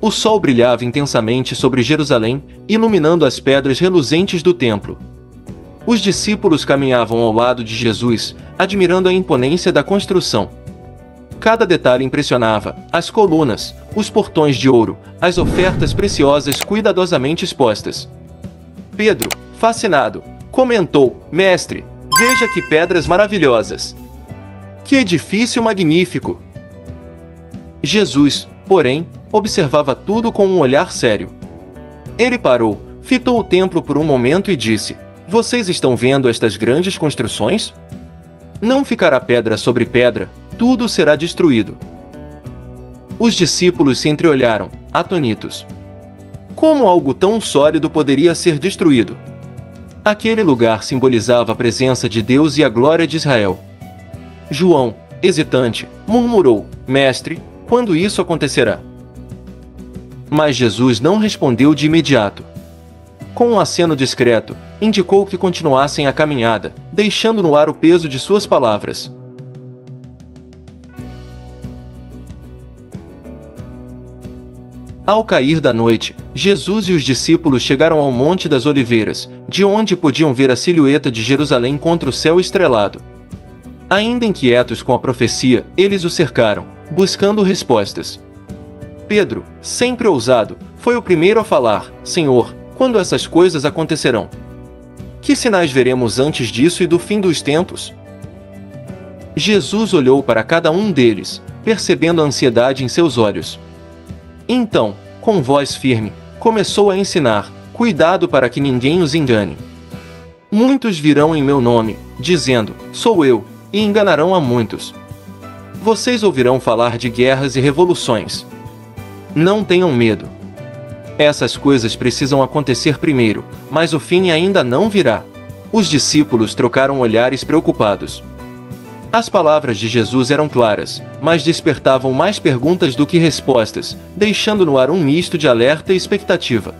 O sol brilhava intensamente sobre Jerusalém, iluminando as pedras reluzentes do templo. Os discípulos caminhavam ao lado de Jesus, admirando a imponência da construção. Cada detalhe impressionava: as colunas, os portões de ouro, as ofertas preciosas cuidadosamente expostas. Pedro, fascinado, comentou: Mestre, veja que pedras maravilhosas! Que edifício magnífico! Jesus, porém, observava tudo com um olhar sério. Ele parou, fitou o templo por um momento e disse: Vocês estão vendo estas grandes construções? Não ficará pedra sobre pedra, tudo será destruído. Os discípulos se entreolharam, atônitos. Como algo tão sólido poderia ser destruído? Aquele lugar simbolizava a presença de Deus e a glória de Israel. João, hesitante, murmurou: Mestre, quando isso acontecerá? Mas Jesus não respondeu de imediato. Com um aceno discreto, indicou que continuassem a caminhada, deixando no ar o peso de suas palavras. Ao cair da noite, Jesus e os discípulos chegaram ao Monte das Oliveiras, de onde podiam ver a silhueta de Jerusalém contra o céu estrelado. Ainda inquietos com a profecia, eles o cercaram, buscando respostas. Pedro, sempre ousado, foi o primeiro a falar: Senhor, quando essas coisas acontecerão? Que sinais veremos antes disso e do fim dos tempos? Jesus olhou para cada um deles, percebendo a ansiedade em seus olhos. Então, com voz firme, começou a ensinar: Cuidado para que ninguém os engane. Muitos virão em meu nome, dizendo: Sou eu, e enganarão a muitos. Vocês ouvirão falar de guerras e revoluções. Não tenham medo. Essas coisas precisam acontecer primeiro, mas o fim ainda não virá. Os discípulos trocaram olhares preocupados. As palavras de Jesus eram claras, mas despertavam mais perguntas do que respostas, deixando no ar um misto de alerta e expectativa.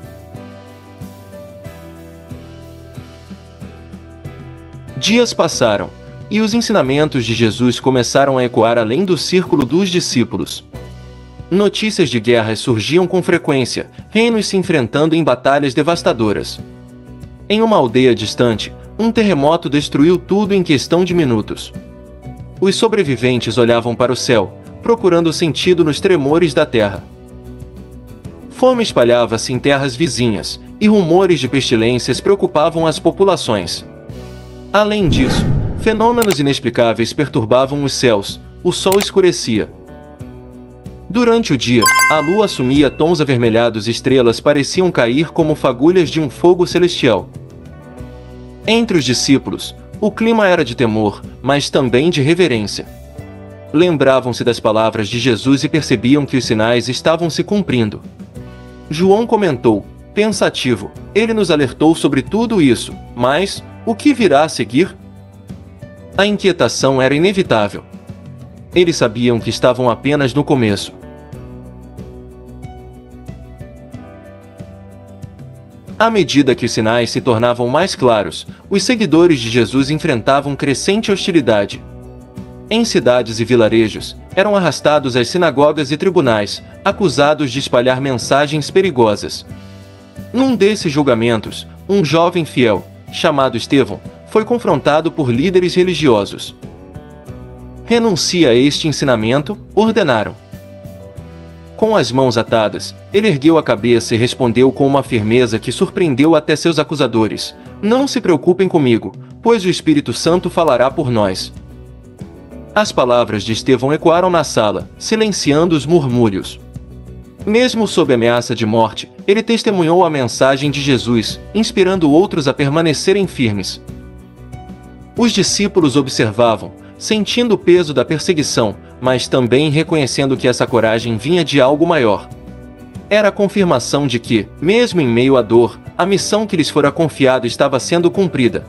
Dias passaram, e os ensinamentos de Jesus começaram a ecoar além do círculo dos discípulos. Notícias de guerras surgiam com frequência, reinos se enfrentando em batalhas devastadoras. Em uma aldeia distante, um terremoto destruiu tudo em questão de minutos. Os sobreviventes olhavam para o céu, procurando sentido nos tremores da terra. Fome espalhava-se em terras vizinhas, e rumores de pestilências preocupavam as populações. Além disso, fenômenos inexplicáveis perturbavam os céus, o sol escurecia. Durante o dia, a lua assumia tons avermelhados e estrelas pareciam cair como fagulhas de um fogo celestial. Entre os discípulos, o clima era de temor, mas também de reverência. Lembravam-se das palavras de Jesus e percebiam que os sinais estavam se cumprindo. João comentou, pensativo: Ele nos alertou sobre tudo isso, mas o que virá a seguir? A inquietação era inevitável. Eles sabiam que estavam apenas no começo. À medida que os sinais se tornavam mais claros, os seguidores de Jesus enfrentavam crescente hostilidade. Em cidades e vilarejos, eram arrastados às sinagogas e tribunais, acusados de espalhar mensagens perigosas. Num desses julgamentos, um jovem fiel, chamado Estevão, foi confrontado por líderes religiosos. Renuncia a este ensinamento, ordenaram. Com as mãos atadas, ele ergueu a cabeça e respondeu com uma firmeza que surpreendeu até seus acusadores: Não se preocupem comigo, pois o Espírito Santo falará por nós. As palavras de Estevão ecoaram na sala, silenciando os murmúrios. Mesmo sob ameaça de morte, ele testemunhou a mensagem de Jesus, inspirando outros a permanecerem firmes. Os discípulos observavam, sentindo o peso da perseguição, mas também reconhecendo que essa coragem vinha de algo maior. Era a confirmação de que, mesmo em meio à dor, a missão que lhes fora confiada estava sendo cumprida.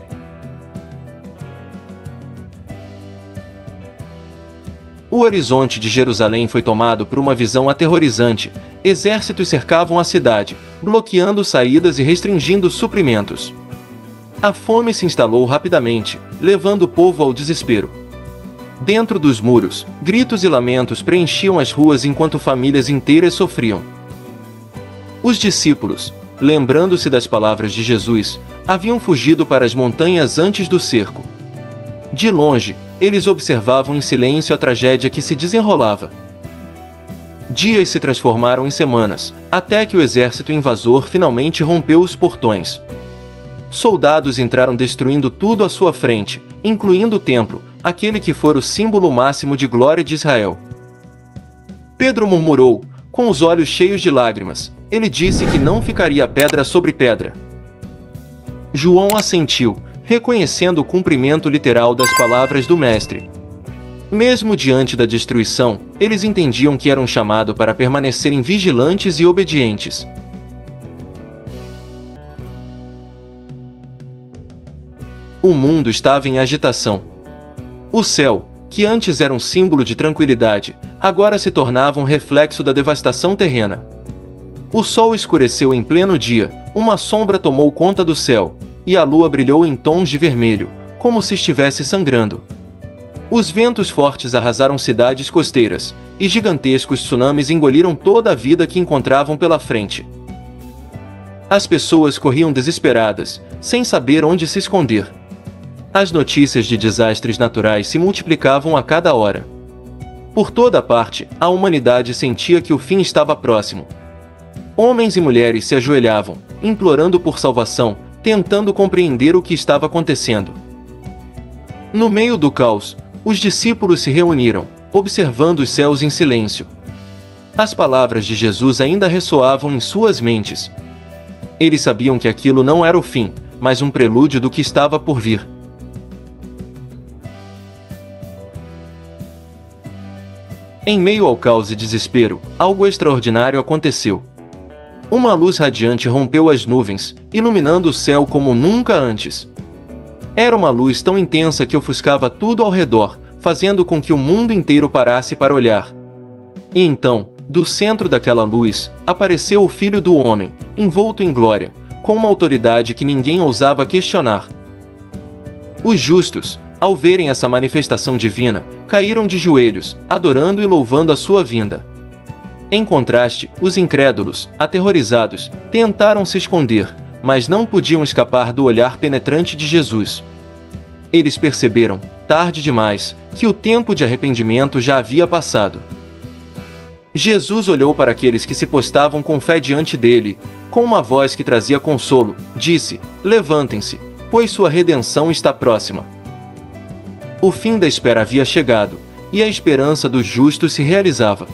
O horizonte de Jerusalém foi tomado por uma visão aterrorizante. Exércitos cercavam a cidade, bloqueando saídas e restringindo suprimentos. A fome se instalou rapidamente, levando o povo ao desespero. Dentro dos muros, gritos e lamentos preenchiam as ruas enquanto famílias inteiras sofriam. Os discípulos, lembrando-se das palavras de Jesus, haviam fugido para as montanhas antes do cerco. De longe, eles observavam em silêncio a tragédia que se desenrolava. Dias se transformaram em semanas, até que o exército invasor finalmente rompeu os portões. Soldados entraram destruindo tudo à sua frente, incluindo o templo, aquele que fora o símbolo máximo de glória de Israel. Pedro murmurou, com os olhos cheios de lágrimas. Ele disse que não ficaria pedra sobre pedra. João assentiu, reconhecendo o cumprimento literal das palavras do Mestre. Mesmo diante da destruição, eles entendiam que eram chamados para permanecerem vigilantes e obedientes. O mundo estava em agitação. O céu, que antes era um símbolo de tranquilidade, agora se tornava um reflexo da devastação terrena. O sol escureceu em pleno dia, uma sombra tomou conta do céu, e a lua brilhou em tons de vermelho, como se estivesse sangrando. Os ventos fortes arrasaram cidades costeiras, e gigantescos tsunamis engoliram toda a vida que encontravam pela frente. As pessoas corriam desesperadas, sem saber onde se esconder. As notícias de desastres naturais se multiplicavam a cada hora. Por toda parte, a humanidade sentia que o fim estava próximo. Homens e mulheres se ajoelhavam, implorando por salvação, tentando compreender o que estava acontecendo. No meio do caos, os discípulos se reuniram, observando os céus em silêncio. As palavras de Jesus ainda ressoavam em suas mentes. Eles sabiam que aquilo não era o fim, mas um prelúdio do que estava por vir. Em meio ao caos e desespero, algo extraordinário aconteceu. Uma luz radiante rompeu as nuvens, iluminando o céu como nunca antes. Era uma luz tão intensa que ofuscava tudo ao redor, fazendo com que o mundo inteiro parasse para olhar. E então, do centro daquela luz, apareceu o Filho do Homem, envolto em glória, com uma autoridade que ninguém ousava questionar. Os justos, ao verem essa manifestação divina, caíram de joelhos, adorando e louvando a sua vinda. Em contraste, os incrédulos, aterrorizados, tentaram se esconder, mas não podiam escapar do olhar penetrante de Jesus. Eles perceberam, tarde demais, que o tempo de arrependimento já havia passado. Jesus olhou para aqueles que se postavam com fé diante dele, com uma voz que trazia consolo, disse: "Levantem-se, pois sua redenção está próxima." O fim da espera havia chegado, e a esperança dos justos se realizava.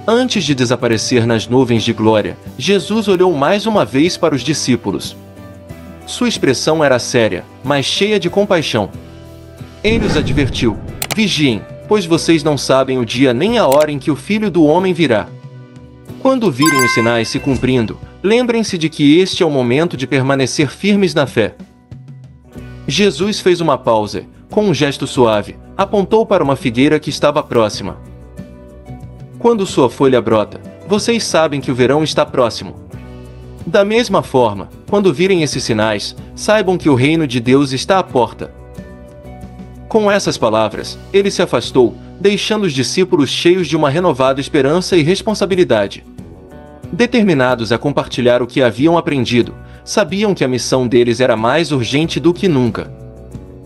Antes de desaparecer nas nuvens de glória, Jesus olhou mais uma vez para os discípulos. Sua expressão era séria, mas cheia de compaixão. Ele os advertiu: "Vigiem, pois vocês não sabem o dia nem a hora em que o Filho do Homem virá." Quando virem os sinais se cumprindo, lembrem-se de que este é o momento de permanecer firmes na fé. Jesus fez uma pausa, com um gesto suave, apontou para uma figueira que estava próxima. "Quando sua folha brota, vocês sabem que o verão está próximo. Da mesma forma, quando virem esses sinais, saibam que o reino de Deus está à porta." Com essas palavras, ele se afastou, deixando os discípulos cheios de uma renovada esperança e responsabilidade. Determinados a compartilhar o que haviam aprendido, sabiam que a missão deles era mais urgente do que nunca.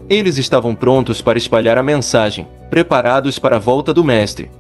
Eles estavam prontos para espalhar a mensagem, preparados para a volta do Mestre.